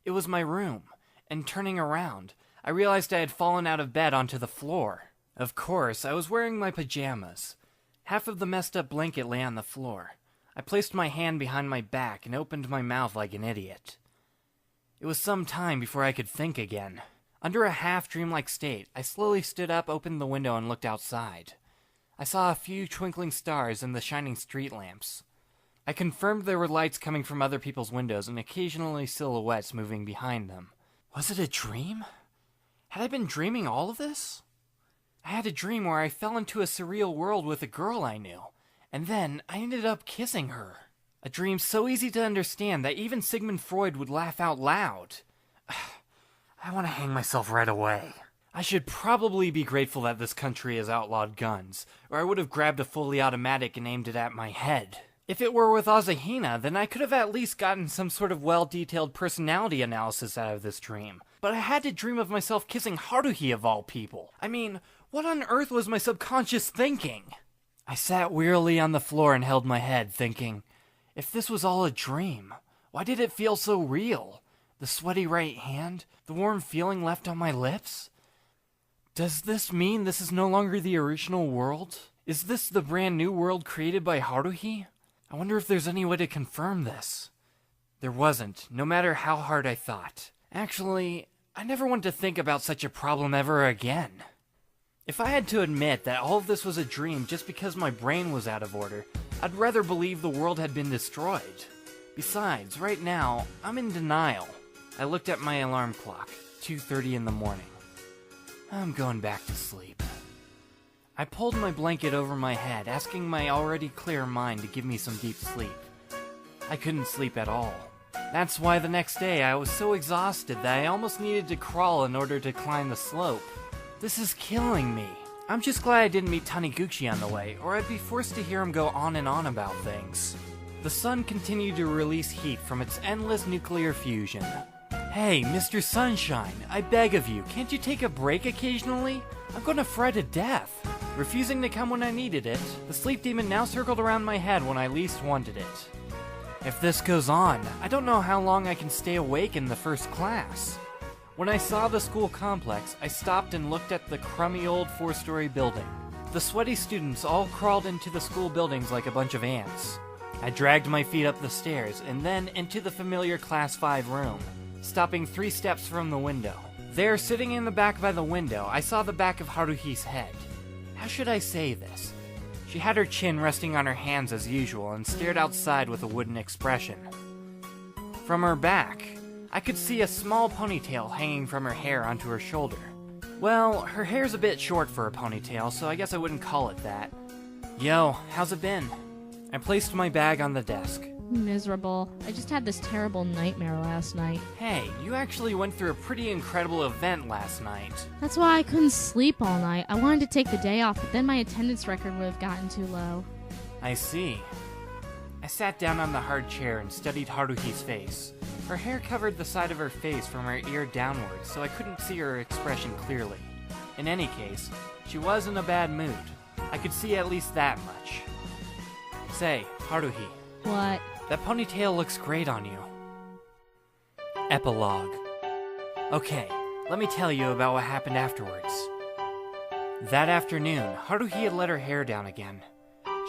It was my room, and turning around, I realized I had fallen out of bed onto the floor. Of course, I was wearing my pajamas. Half of the messed up blanket lay on the floor. I placed my hand behind my back and opened my mouth like an idiot. It was some time before I could think again. Under a half-dreamlike state, I slowly stood up, opened the window, and looked outside. I saw a few twinkling stars and the shining street lamps. I confirmed there were lights coming from other people's windows and occasionally silhouettes moving behind them. Was it a dream? Had I been dreaming all of this? I had a dream where I fell into a surreal world with a girl I knew, and then I ended up kissing her. A dream so easy to understand that even Sigmund Freud would laugh out loud. I want to hang myself right away. I should probably be grateful that this country has outlawed guns, or I would have grabbed a fully automatic and aimed it at my head. If it were with Azahina, then I could have at least gotten some sort of well-detailed personality analysis out of this dream. But I had to dream of myself kissing Haruhi of all people. I mean, what on earth was my subconscious thinking? I sat wearily on the floor and held my head, thinking, if this was all a dream, why did it feel so real? The sweaty right hand, the warm feeling left on my lips? Does this mean this is no longer the original world? Is this the brand new world created by Haruhi? I wonder if there's any way to confirm this. There wasn't, no matter how hard I thought. Actually, I never want to think about such a problem ever again. If I had to admit that all of this was a dream just because my brain was out of order, I'd rather believe the world had been destroyed. Besides, right now, I'm in denial. I looked at my alarm clock, 2:30 in the morning. I'm going back to sleep. I pulled my blanket over my head, asking my already clear mind to give me some deep sleep. I couldn't sleep at all. That's why the next day I was so exhausted that I almost needed to crawl in order to climb the slope. This is killing me. I'm just glad I didn't meet Taniguchi on the way, or I'd be forced to hear him go on and on about things. The sun continued to release heat from its endless nuclear fusion. Hey, Mr. Sunshine, I beg of you, can't you take a break occasionally? I'm gonna fry to death. Refusing to come when I needed it, the sleep demon now circled around my head when I least wanted it. If this goes on, I don't know how long I can stay awake in the first class. When I saw the school complex, I stopped and looked at the crummy old 4-story building. The sweaty students all crawled into the school buildings like a bunch of ants. I dragged my feet up the stairs and then into the familiar Class 5 room, stopping 3 steps from the window. There, sitting in the back by the window, I saw the back of Haruhi's head. How should I say this? She had her chin resting on her hands as usual and stared outside with a wooden expression. From her back, I could see a small ponytail hanging from her hair onto her shoulder. Well, her hair's a bit short for a ponytail, so I guess I wouldn't call it that. Yo, how's it been? I placed my bag on the desk. Miserable. I just had this terrible nightmare last night. Hey, you actually went through a pretty incredible event last night. That's why I couldn't sleep all night. I wanted to take the day off, but then my attendance record would have gotten too low. I see. I sat down on the hard chair and studied Haruhi's face. Her hair covered the side of her face from her ear downwards, so I couldn't see her expression clearly. In any case, she was in a bad mood. I could see at least that much. Say, Haruhi. What? That ponytail looks great on you. Epilogue. Okay, let me tell you about what happened afterwards. That afternoon, Haruhi had let her hair down again.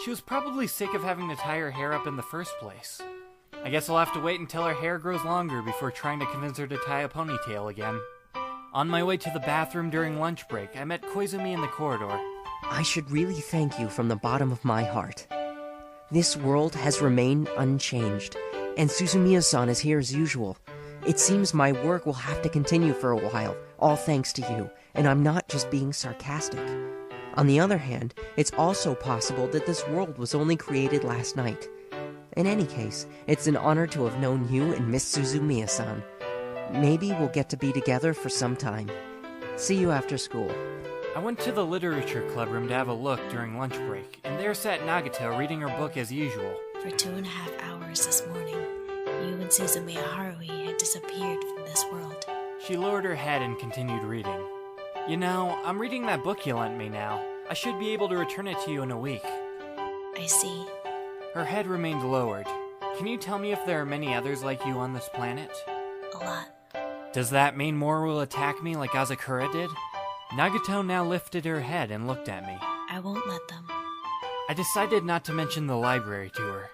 She was probably sick of having to tie her hair up in the first place. I guess I'll have to wait until her hair grows longer before trying to convince her to tie a ponytail again. On my way to the bathroom during lunch break, I met Koizumi in the corridor. I should really thank you from the bottom of my heart. This world has remained unchanged, and Suzumiya-san is here as usual. It seems my work will have to continue for a while, all thanks to you, and I'm not just being sarcastic. On the other hand, it's also possible that this world was only created last night. In any case, it's an honor to have known you and Miss Suzumiya-san. Maybe we'll get to be together for some time. See you after school. I went to the literature club room to have a look during lunch break, and there sat Nagata reading her book as usual. For 2.5 hours this morning, you and Suzumiya Haruhi had disappeared from this world. She lowered her head and continued reading. You know, I'm reading that book you lent me now. I should be able to return it to you in a week. I see. Her head remained lowered. Can you tell me if there are many others like you on this planet? A lot. Does that mean more will attack me like Asakura did? Nagato now lifted her head and looked at me. I won't let them. I decided not to mention the library to her.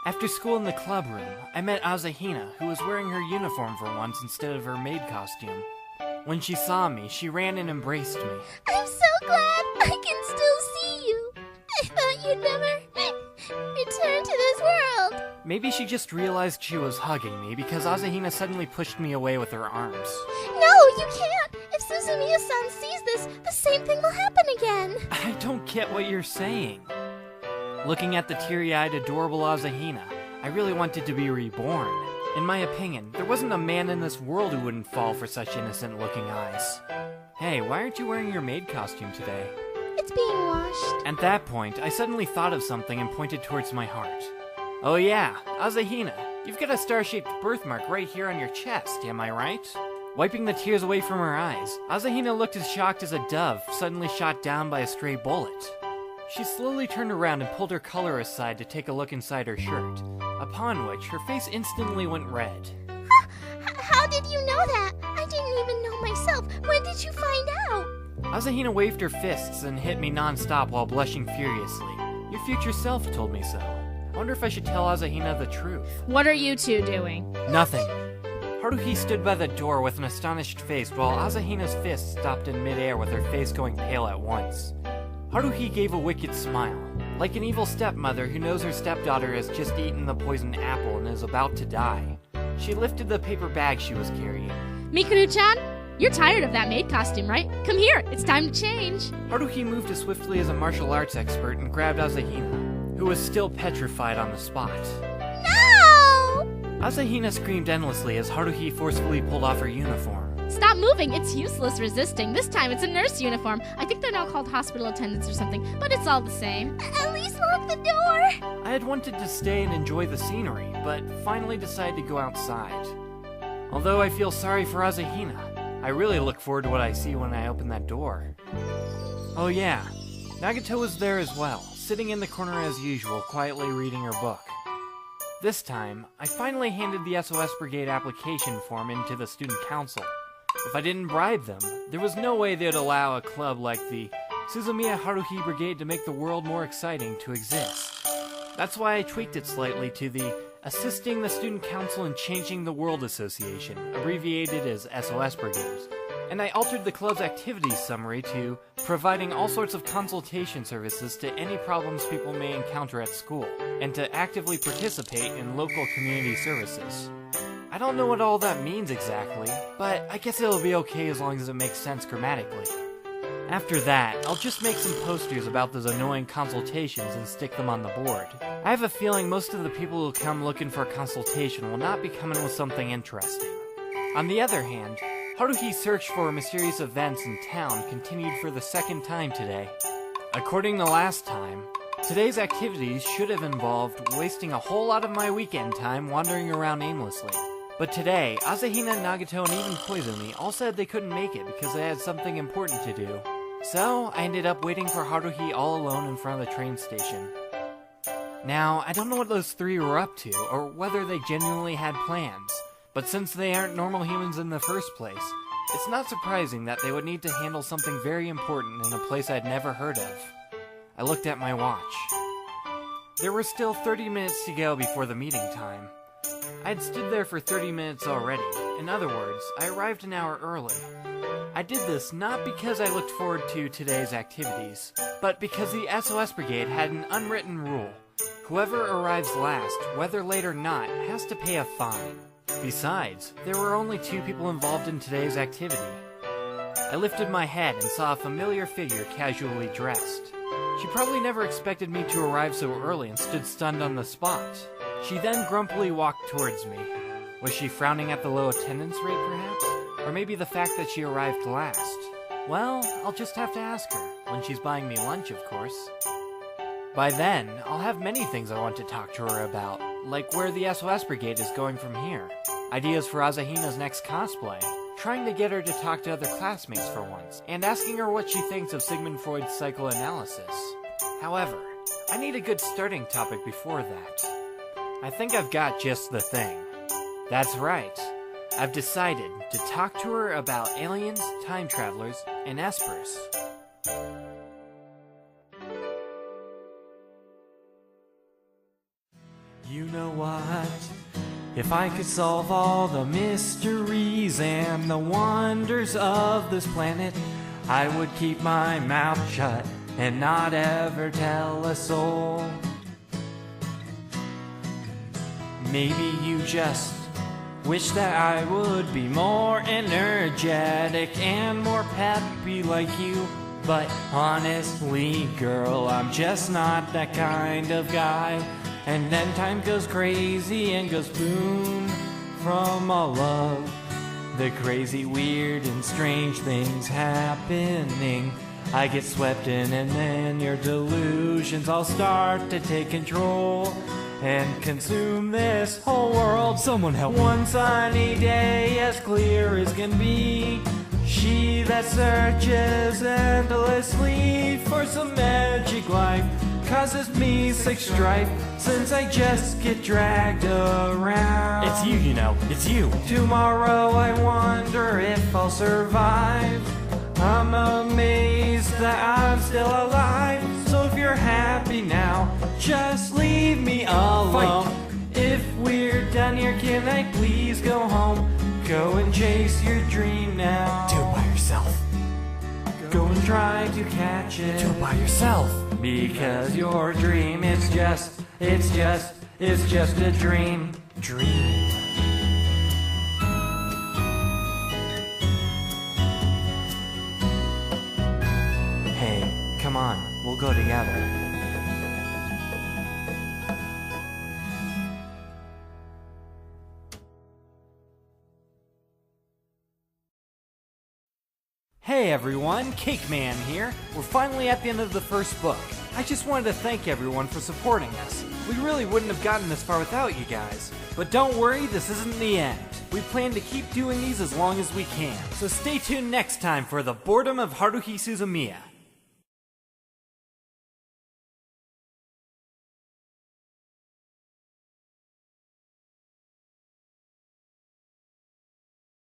After school in the club room, I met Asahina, who was wearing her uniform for once instead of her maid costume. When she saw me, she ran and embraced me. I'm so glad I can still see you. I thought you'd never return to this world. Maybe she just realized she was hugging me because Asahina suddenly pushed me away with her arms. No, you can't. If Suzumiya-san sees this, the same thing will happen again. I don't get what you're saying. Looking at the teary-eyed, adorable Asahina, I really wanted to be reborn. In my opinion, there wasn't a man in this world who wouldn't fall for such innocent-looking eyes. Hey, why aren't you wearing your maid costume today? It's being washed. At that point, I suddenly thought of something and pointed towards my heart. Oh yeah, Asahina, you've got a star-shaped birthmark right here on your chest, am I right? Wiping the tears away from her eyes, Asahina looked as shocked as a dove suddenly shot down by a stray bullet. She slowly turned around and pulled her collar aside to take a look inside her shirt, upon which her face instantly went red. How did you know that? I didn't even know myself. When did you find out? Asahina waved her fists and hit me non-stop while blushing furiously. Your future self told me so. I wonder if I should tell Asahina the truth. What are you two doing? Nothing. Haruhi stood by the door with an astonished face while Asahina's fist stopped in midair with her face going pale at once. Haruhi gave a wicked smile, like an evil stepmother who knows her stepdaughter has just eaten the poisoned apple and is about to die. She lifted the paper bag she was carrying. Mikuru-chan, you're tired of that maid costume, right? Come here, it's time to change. Haruhi moved as swiftly as a martial arts expert and grabbed Asahina, who was still petrified on the spot. No! Asahina screamed endlessly as Haruhi forcefully pulled off her uniform. Stop moving, it's useless resisting. This time it's a nurse uniform. I think they're now called hospital attendants or something, but it's all the same. At least lock the door. I had wanted to stay and enjoy the scenery, but finally decided to go outside. Although I feel sorry for Asahina, I really look forward to what I see when I open that door. Oh yeah, Nagato was there as well, sitting in the corner as usual, quietly reading her book. This time, I finally handed the SOS Brigade application form into the student council. If I didn't bribe them, there was no way they'd allow a club like the Suzumiya Haruhi Brigade to make the world more exciting to exist. That's why I tweaked it slightly to the Assisting the Student Council in Changing the World Association, abbreviated as SOS Brigade. And I altered the club's activities summary to providing all sorts of consultation services to any problems people may encounter at school, and to actively participate in local community services. I don't know what all that means exactly, but I guess it'll be okay as long as it makes sense grammatically. After that, I'll just make some posters about those annoying consultations and stick them on the board. I have a feeling most of the people who come looking for a consultation will not be coming with something interesting. On the other hand, Haruhi's search for mysterious events in town continued for the second time today. According to last time, today's activities should have involved wasting a whole lot of my weekend time wandering around aimlessly. But today, Asahina, Nagato, and even Koizumi all said they couldn't make it because they had something important to do. So, I ended up waiting for Haruhi all alone in front of the train station. Now, I don't know what those three were up to, or whether they genuinely had plans, but since they aren't normal humans in the first place, it's not surprising that they would need to handle something very important in a place I'd never heard of. I looked at my watch. There were still 30 minutes to go before the meeting time. I had stood there for 30 minutes already. In other words, I arrived an hour early. I did this not because I looked forward to today's activities, but because the SOS Brigade had an unwritten rule. Whoever arrives last, whether late or not, has to pay a fine. Besides, there were only 2 people involved in today's activity. I lifted my head and saw a familiar figure casually dressed. She probably never expected me to arrive so early and stood stunned on the spot. She then grumpily walked towards me. Was she frowning at the low attendance rate, perhaps? Or maybe the fact that she arrived last? Well, I'll just have to ask her, when she's buying me lunch, of course. By then, I'll have many things I want to talk to her about, like where the SOS Brigade is going from here, ideas for Asahina's next cosplay, trying to get her to talk to other classmates for once, and asking her what she thinks of Sigmund Freud's psychoanalysis. However, I need a good starting topic before that. I think I've got just the thing. That's right. I've decided to talk to her about aliens, time travelers, and espers. You know what? If I could solve all the mysteries and the wonders of this planet, I would keep my mouth shut and not ever tell a soul. Maybe you just wish that I would be more energetic and more peppy like you. But honestly, girl, I'm just not that kind of guy. And then time goes crazy and goes boom from all of the crazy, weird, and strange things happening. I get swept in and then your delusions all start to take control and consume this whole world. Someone help me. One sunny day as clear as can be, she that searches endlessly for some magic life causes me sick strife, since I just get dragged around. It's you, you know, it's you. Tomorrow I wonder if I'll survive. I'm amazed that I'm still alive. So if you're happy now, just leave me alone. Fight. If we're done here, can I please go home? Go and chase your dream now. Do it by yourself. Go and try to catch it. Do it by yourself. Because your dream is just a dream. Dream. Hey, come on, we'll go together. Hey everyone, Cake Man here. We're finally at the end of the first book. I just wanted to thank everyone for supporting us. We really wouldn't have gotten this far without you guys. But don't worry, this isn't the end. We plan to keep doing these as long as we can. So stay tuned next time for The Boredom of Haruhi Suzumiya.